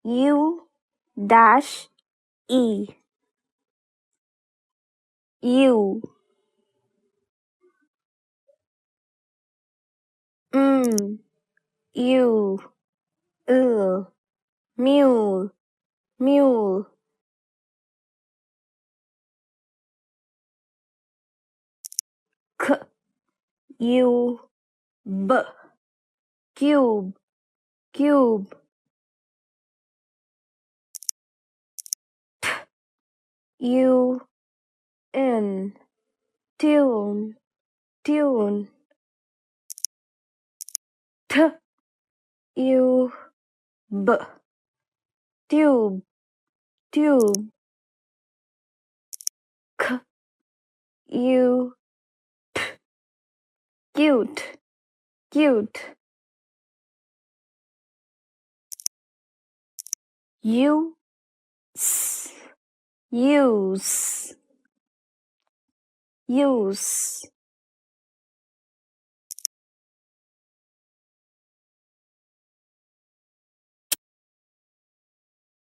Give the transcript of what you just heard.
U dash E U U mule mule K U B cube cube U N tune tune T U B tube tube K U cute cute U S use use